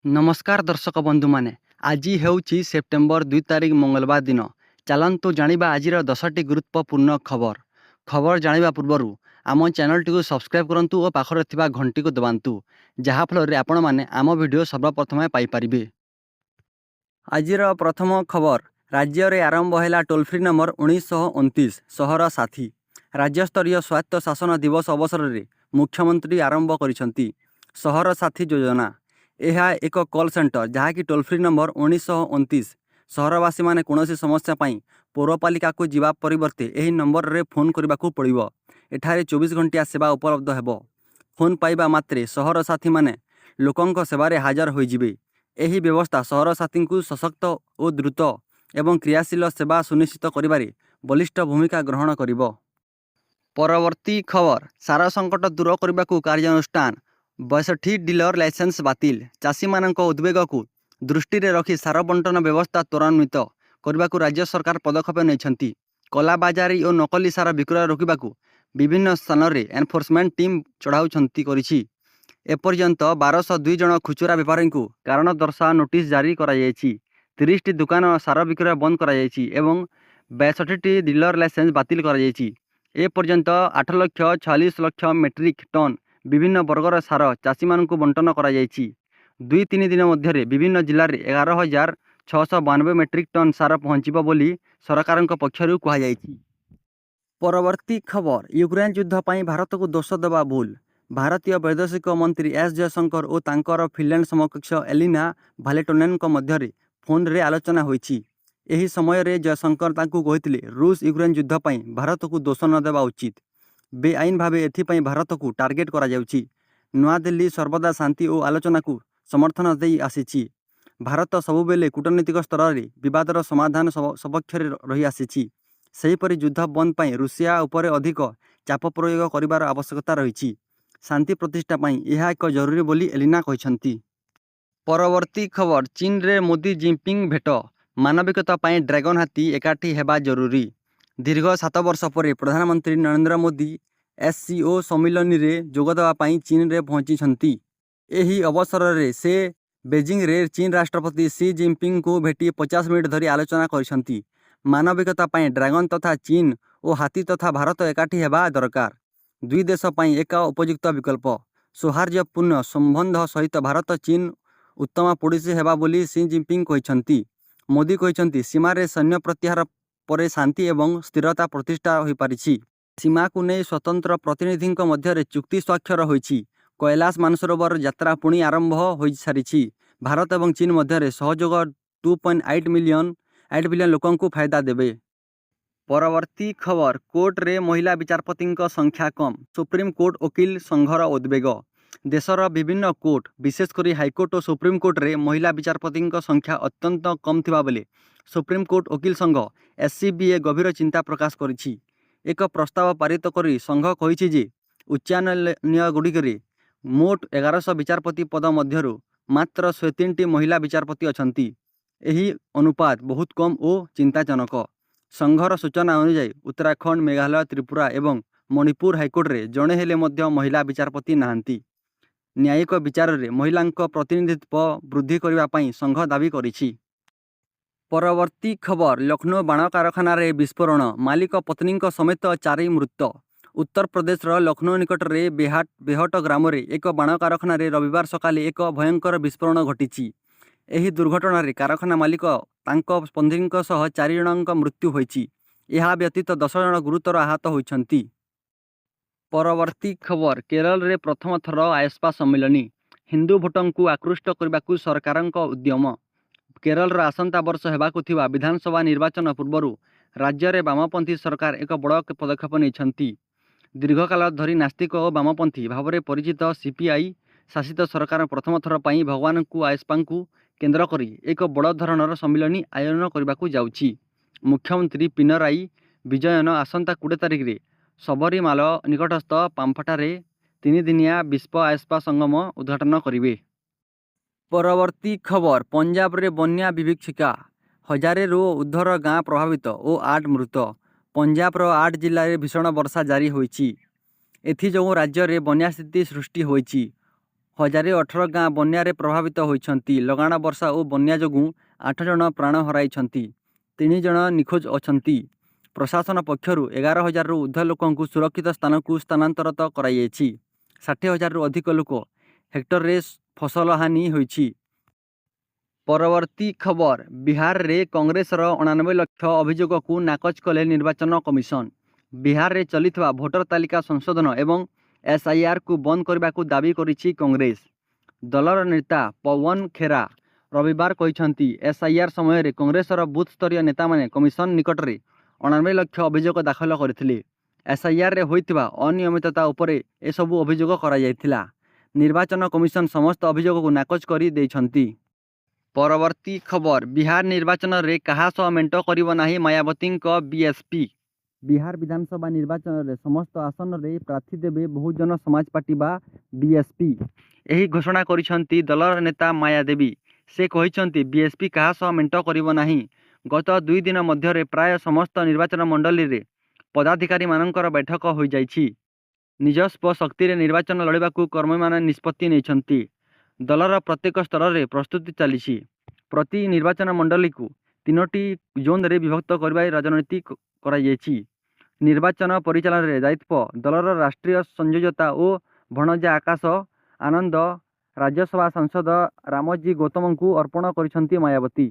नमस्कार दर्शक बंधु माने आज हेउची सेप्टेम्बर 2 तारिख मंगलवार दिन। चलतु जानिबा आजिर 10टी गुरुत्वपूर्ण खबर। खबर जानिबा पूर्वरु आम चैनल टी सब्सक्राइब करंतु और पाखरे थिबा घंटी को दबांतु जहा फल रे आपण माने आम वीडियो सर्वप्रथमे पाई परिबे। आजिर प्रथम खबर राज्य रे आरंभ हैला टोल फ्री नंबर 1929 सहर साथी। राज्य स्तरीय स्वायत्त शासन दिवस अवसर रे मुख्यमंत्री आरंभ करिसंती सहर साथी योजना। यह एक कॉल सेंटर जहाँकि टोल फ्री नंबर 1929 सहरवासी माने कौनसी समस्या पाई पौरपालिका को जीवा परिवर्ते यही नंबर रे फोन करने को पड़ो। एठारे 24 घंटिया सेवा उपलब्ध हेबो। फोन पाइबा मात्रे सहर साथी माने लोकंक सेवारे हाजर होइजिबे। एही व्यवस्था सहर साथी को सशक्त और द्रुत एवं क्रियाशील सेवा सुनिश्चित करिबारे बलिष्ठ भूमिका ग्रहण करिबो। परवर्ती खबर सार संकट दूर करने को कार्यानुष्ठान 62 डीलर लाइसेंस बातिल। चाषी मानक उद्वेग को दृष्टि रे रखी सार बंटन व्यवस्था त्वरान्वित करने को राज्य सरकार पदक्षेप नहीं। कलाबाजारी और नकली सार विक्रय रोकने को विभिन्न स्थान में एनफोर्समेंट टीम चढ़ाऊ करिछि। एपर्यंत 1202 जन खुचरा व्यापारी को कारण दर्शा नोटिस जारी कराଯାଇଛି। 30टी दुकान सार विक्रय बंद कराଯାଇଛି एवं 62टी डीलर लाइसेंस बातिल कराଯାଇଛି। एपर्यंत 8,46,00,000 मेट्रिक टन विभिन्न वर्गर सार चाषी मानक बंटन कराଯାଇଛି। 2-3 दिन मध्य विभिन्न जिले में 11,692 मेट्रिक टन सार पहुँचब बोली सरकार पक्षर कहुଯାଇଛି। परवर्ती खबर यूक्रेन युद्ध पर भारत को दोष देवा भूल। भारतीय वैदेशिक मंत्री एस जयशंकर और तांकर फिनलैंड समकक्ष एलिना भालेटोनेन मध्य फोन रे आलोचना होईछि। एही समय रे जयशंकर तांकु कहिथिले रूस यूक्रेन युद्ध पर भारत को दोष न देवा उचित। बेआईन भावे एथिपाई भारत को टार्गेट करा जाउछि। नवा दिल्ली सर्वदा शांति और आलोचना को समर्थन दे आसीछि। भारत सबुबेले कूटनीतिक स्तर में विवादर समाधान सपक्ष रही आसीछि। सेहीपरि युद्ध बंद पाई रूसिया उपरे अधिक चाप प्रयोग करिवार आवश्यकता रही। शांति प्रतिष्ठा पाई यह एक जरूरी बोली एलिना कहिसंती। परवर्ती खबर चीन रे मोदी जिनपिंग भेट। मानविकता पाई ड्रैगन हाथी एकाठी हेबा जरूरी। दीर्घ 7 वर्ष पर प्रधानमंत्री नरेंद्र मोदी एससीओ सम्मिलन में जोगदेवाई चीन रे पहुंची। एही अवसर रे से बेजिंग रे चीन राष्ट्रपति सी जिनपिंग को भेटी 50 मिनिट धरी आलोचना करिसंती। मानविकता पाई ड्रैगन तथा चीन और हाथी तथा भारत एकाठी हेबा दरकार। दुई देश पाई एक उपयुक्त विकल्प। सौहार्दपूर्ण संबंध सहित भारत चीन उत्तम पड़ोसी हेबा बोली सी जिनपिंग कहिसंती। मोदी कहिसंती सीमा रे सैन्य प्रत्याहार पर शांति एवं स्थिरता प्रतिष्ठा हो पारिछि। सीमा को नहीं स्वतंत्र प्रतिनिधि मध्य चुक्ति स्वाक्षर होईछि। कैलाश मानसरोवर यात्रा पुणी आरंभ हो सारी। भारत और चीन मध्य सहयोग 2.8 बिलियन लोकों को फायदा देवे। परवर्ती खबर कोर्ट रे महिला विचारपति संख्या कम। सुप्रीम कोर्ट वकील संघर उद्वेग। देशर विभिन्न कोर्ट विशेषकर हाईकोर्ट और सुप्रीम कोर्ट रे महिला विचारपति संख्या अत्यंत कम थिबा बेले सुप्रीम कोर्ट वकील संघ एससीबीए गभीर चिंता प्रकाश करिछि। एक प्रस्ताव पारित करी संघ कहिछि जे उच्च न्यायालय गुड़िक मोट 1100 विचारपति पद मध्यरु मात्र 103टी महिला विचारपति अछंती। एही अनुपात बहुत कम और चिंताजनक। संघर सूचना अनुसार उत्तराखंड, मेघालय, त्रिपुरा एवं मणिपुर हाईकोर्ट रे जड़े हेले मध्य महिला विचारपति नाहांती। न्यायिक विचार रे महिलांक प्रतिनिधित्व वृद्धि करने पाई संघ दाबी करिछि। परवर्ती खबर लखनऊ बाण कारखाना रे विस्फोरण। मालिक पत्नी समेत 4 मृत। उत्तर प्रदेश लखनऊ निकट रे बेहट ग्राम रे एक बाण कारखाना रे रविवार सकाले एक भयंकर विस्फोरण घटिछि। एही दुर्घटना रे कारखाना मालिक तांको पत्नी सह 4 जनक मृत्यु होईछि। यह व्यतीत 10 जन गुरुतर आहत होइछंती। परवर्ती खबर केरल रे प्रथम थर आयस्पा सम्मिलनी। हिंदू भोटों को आकृष्ट करने को सरकार उद्यम। केरल आसंता वर्ष हेबाकु थिबा विधानसभा निर्वाचन पूर्व राज्य में वामपंथी सरकार एक बड़ पदक्षेप नहीं। दीर्घकाल धरी नास्तिक और वामपंथी भाव में परिचित सीपीआई शासित सरकार प्रथम थर पर भगवान को आयस्पा को केन्द्र करी एक बड़ धरणर सम्मिलनी आयोजन करने को जाउछि। मुख्यमंत्री पिनराई विजयन आसंता 20 तारिख रे सबरीमाल निकटस्थ पाम्फाटारे 3 दिनिया विश्व आयस्पा संगम उद्घाटन करिवे। परवर्ती खबर पंजाब रे बन्या विभीषिका। 1000 रु उर्ध्वर गाँ प्रभावित और 8 मृत। पंजाब 8 जिले में भीषण वर्षा जारी होईछि। एथि जो राज्य रे बन्या स्थिति सृष्टि होईछि। 1018 ଗାଁ ବନ୍ୟାରେ ପ୍ରଭାବିତ ହୋଇଛନ୍ତି। ଲଗାଣ ବର୍ଷା ଓ ବନ୍ୟା ଯୋଗୁଁ 8 ଜଣ ପ୍ରାଣ ହରାଇଛନ୍ତି। 3 ଜଣ ନିଖୋଜ ଅଛନ୍ତି। ପ୍ରଶାସନ ପକ୍ଷରୁ 11,000ରୁ ଉର୍ଦ୍ଧ୍ୱ ଲୋକଙ୍କୁ ସୁରକ୍ଷିତ ସ୍ଥାନକୁ ସ୍ଥାନାନ୍ତରିତ କରାଯାଇଛି। 60,000ରୁ ଅଧିକ ଲୋକ ହେକ୍ଟରରେ ଫସଲ ହାନି ହୋଇଛି। ପରବର୍ତ୍ତୀ ଖବର, ବିହାରରେ କଂଗ୍ରେସର 89 ଲକ୍ଷ ଅଭିଯୋଗକୁ ନାକଚ କଲେ ନିର୍ବାଚନ କମିଶନ। ବିହାରରେ ଚାଲିଥିବା ଭୋଟର ତାଲିକା ସଂଶୋଧନ ଏବଂ SIRକୁ ବନ୍ଦ କରିବାକୁ ଦାବି କରିଛି କଂଗ୍ରେସ। ଦଳର ନେତା ପୱନ ଖେରା ରବିବାର କହିଛନ୍ତି, SIR ସମୟରେ କଂଗ୍ରେସର ବୁଥ୍ ସ୍ତରୀୟ ନେତାମାନେ କମିଶନ ନିକଟରେ 89 ଲକ୍ଷ ଅଭିଯୋଗ ଦାଖଲ କରିଥିଲେ। SIRରେ ହୋଇଥିବା ଅନିୟମିତତା ଉପରେ ଏସବୁ ଅଭିଯୋଗ କରାଯାଇଥିଲା। ନିର୍ବାଚନ କମିଶନ ସମସ୍ତ ଅଭିଯୋଗକୁ ନାକଚ କରି ଦେଇଛନ୍ତି। ପରବର୍ତ୍ତୀ ଖବର, ବିହାର ନିର୍ବାଚନରେ କାହା ସହ ମେଣ୍ଟ କରିବ ନାହିଁ ମାୟାବତୀଙ୍କ BSP। ବିହାର ବିଧାନସଭା ନିର୍ବାଚନରେ ସମସ୍ତ ଆସନରେ ପ୍ରାର୍ଥୀ ଦେବେ ବହୁଜନ ସମାଜ ପାର୍ଟି ବା BSP। ଏହି ଘୋଷଣା କରିଛନ୍ତି ଦଳର ନେତା ମାୟାଦେବୀ। ସେ କହିଛନ୍ତି, BSP କାହା ସହ ମେଣ୍ଟ କରିବ ନାହିଁ। ଗତ 2 ଦିନ ମଧ୍ୟରେ ପ୍ରାୟ ସମସ୍ତ ନିର୍ବାଚନ ମଣ୍ଡଳୀରେ ପଦାଧିକାରୀମାନଙ୍କର ବୈଠକ ହୋଇଯାଇଛି। ନିଜସ୍ୱ ଶକ୍ତିରେ ନିର୍ବାଚନ ଲଢ଼ିବାକୁ କର୍ମୀମାନେ ନିଷ୍ପତ୍ତି ନେଇଛନ୍ତି। ଦଳର ପ୍ରତ୍ୟେକ ସ୍ତରରେ ପ୍ରସ୍ତୁତି ଚାଲିଛି। ପ୍ରତି ନିର୍ବାଚନ ମଣ୍ଡଳୀକୁ 3ଟି ଜୋନ୍ରେ ବିଭକ୍ତ କରିବା ରାଜନୀତି କରାଯାଇଛି। ନିର୍ବାଚନ ପରିଚାଳନାରେ ଦାୟିତ୍ୱ ଦଳର ରାଷ୍ଟ୍ରୀୟ ସଂଯୋଜତା ଓ ଭଣଜା ଆକାଶ ଆନନ୍ଦ ରାଜ୍ୟସଭା ସାଂସଦ ରାମଜୀ ଗୌତମଙ୍କୁ ଅର୍ପଣ କରିଛନ୍ତି ମାୟାବତୀ।